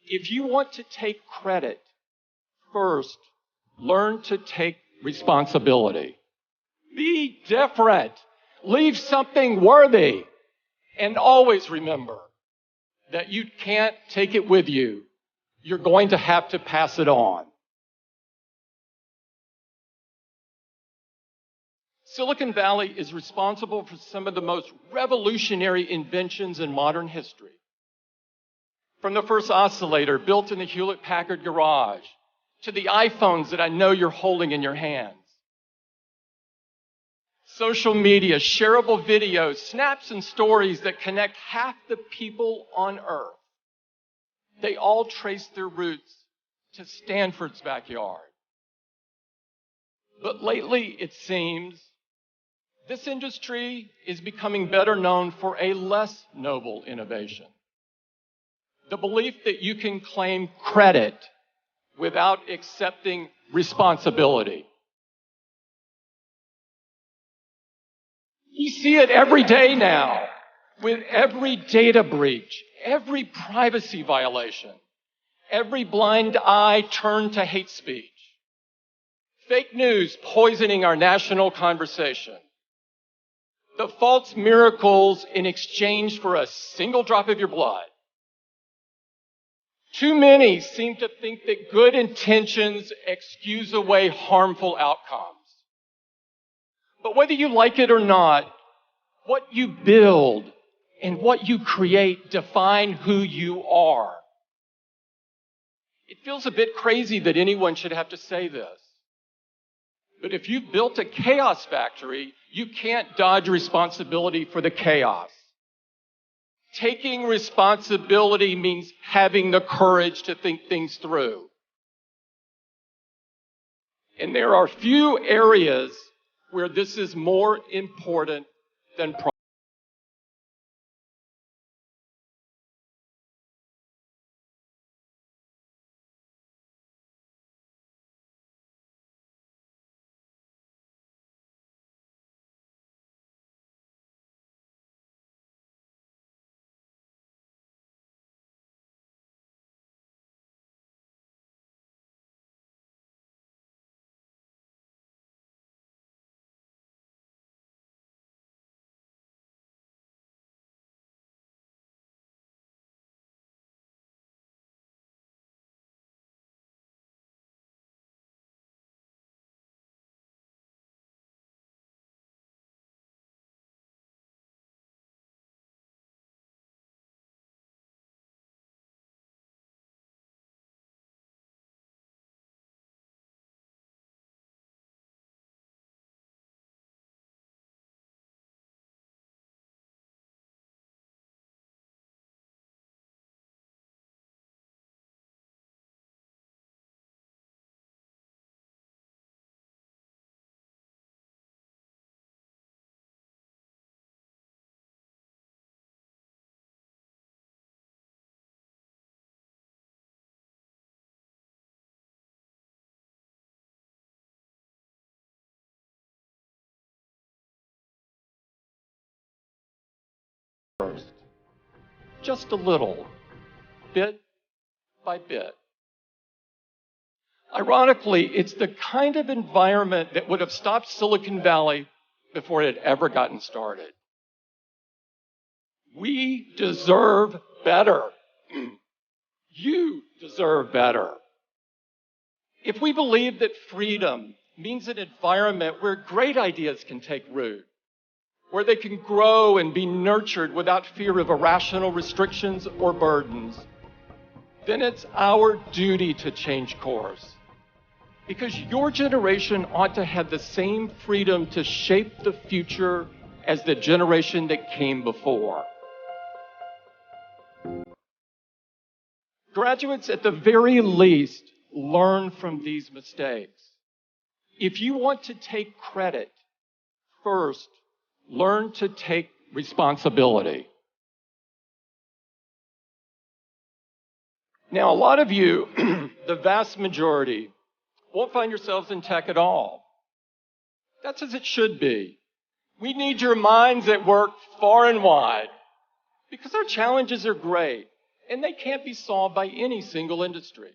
If you want to take credit, first, learn to take responsibility. Be different. Leave something worthy. And always remember that you can't take it with you. You're going to have to pass it on. Silicon Valley is responsible for some of the most revolutionary inventions in modern history. From the first oscillator built in the Hewlett-Packard garage, to the iPhones that I know you're holding in your hands. Social media, shareable videos, snaps and stories that connect half the people on Earth. They all trace their roots to Stanford's backyard. But lately, it seems, this industry is becoming better known for a less noble innovation. The belief that you can claim credit without accepting responsibility. We see it every day now with every data breach, every privacy violation, every blind eye turned to hate speech, fake news poisoning our national conversation, the false miracles in exchange for a single drop of your blood. Too many seem to think that good intentions excuse away harmful outcomes. But whether you like it or not, what you build and what you create define who you are. It feels a bit crazy that anyone should have to say this. But if you've built a chaos factory, you can't dodge responsibility for the chaos. Taking responsibility means having the courage to think things through. And there are few areas where this is more important than profit. First, just a little, bit by bit. Ironically, it's the kind of environment that would have stopped Silicon Valley before it had ever gotten started. We deserve better. You deserve better. If we believe that freedom means an environment where great ideas can take root, where they can grow and be nurtured without fear of irrational restrictions or burdens, then it's our duty to change course. Because your generation ought to have the same freedom to shape the future as the generation that came before. Graduates, at the very least, learn from these mistakes. If you want to take credit, first, learn to take responsibility. Now, a lot of you, the vast majority, won't find yourselves in tech at all. That's as it should be. We need your minds at work far and wide because our challenges are great and they can't be solved by any single industry.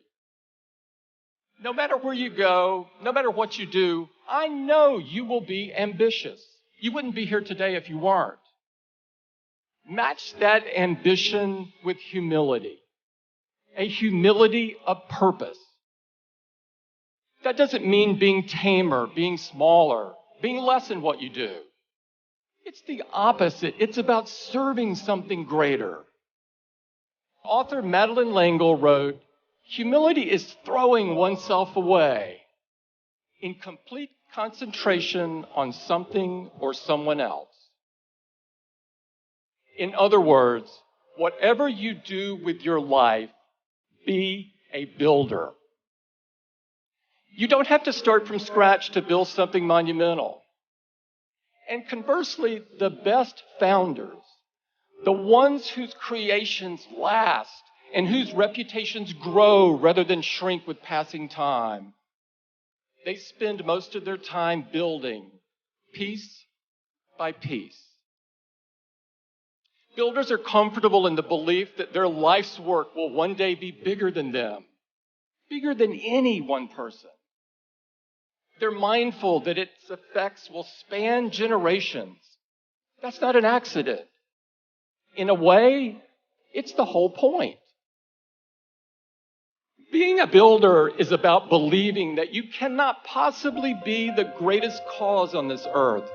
No matter where you go, no matter what you do, I know you will be ambitious. You wouldn't be here today if you weren't. Match that ambition with humility, a humility of purpose. That doesn't mean being tamer, being smaller, being less in what you do. It's the opposite. It's about serving something greater. Author Madeleine L'Engle wrote, "Humility is throwing oneself away in complete concentration on something or someone else." In other words, whatever you do with your life, be a builder. You don't have to start from scratch to build something monumental. And conversely, the best founders, the ones whose creations last and whose reputations grow rather than shrink with passing time, they spend most of their time building piece by piece. Builders are comfortable in the belief that their life's work will one day be bigger than them, bigger than any one person. They're mindful that its effects will span generations. That's not an accident. In a way, it's the whole point. Being a builder is about believing that you cannot possibly be the greatest cause on this earth.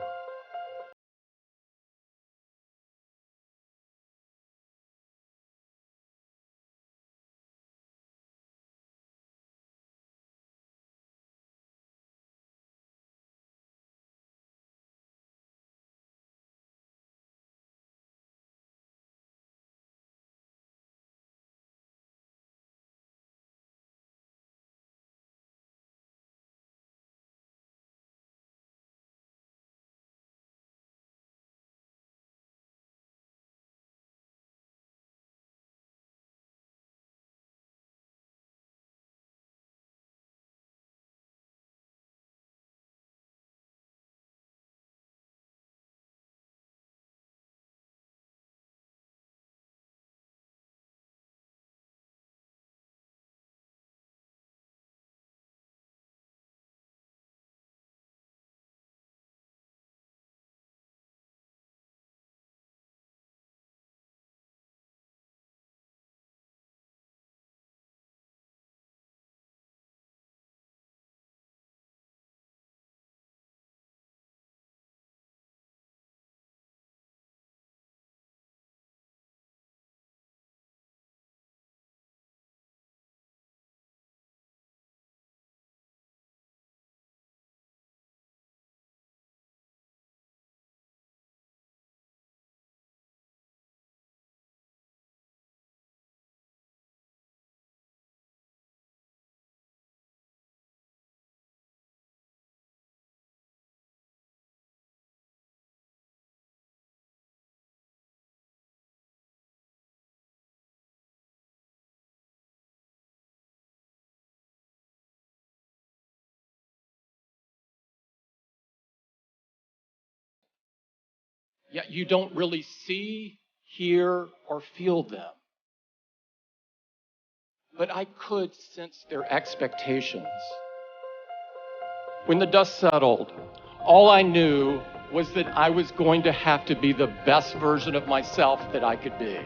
Yet you don't really see, hear, or feel them. But I could sense their expectations. When the dust settled, all I knew was that I was going to have to be the best version of myself that I could be.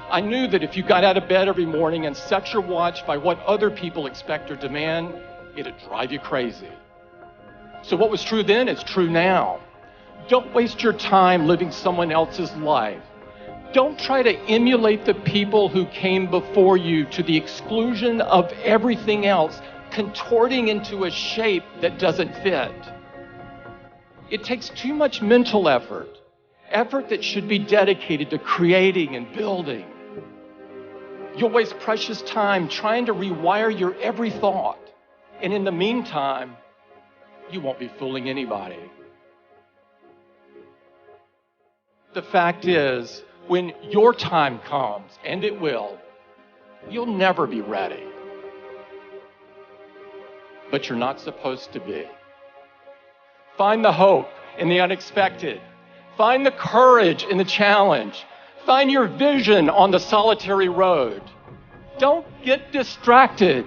I knew that if you got out of bed every morning and set your watch by what other people expect or demand, it'd drive you crazy. So what was true then is true now. Don't waste your time living someone else's life. Don't try to emulate the people who came before you to the exclusion of everything else, contorting into a shape that doesn't fit. It takes too much mental effort that should be dedicated to creating and building. You'll waste precious time trying to rewire your every thought. And in the meantime, you won't be fooling anybody. The fact is, when your time comes, and it will, you'll never be ready. But you're not supposed to be. Find the hope in the unexpected. Find the courage in the challenge. Find your vision on the solitary road. Don't get distracted.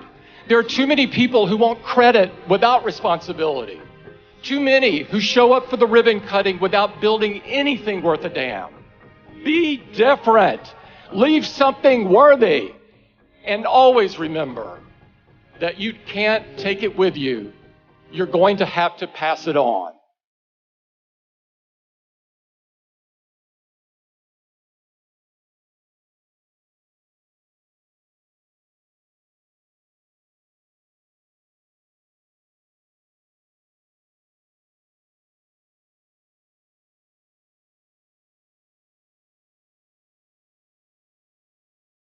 There are too many people who want credit without responsibility. Too many who show up for the ribbon cutting without building anything worth a damn. Be different. Leave something worthy. And always remember that you can't take it with you. You're going to have to pass it on.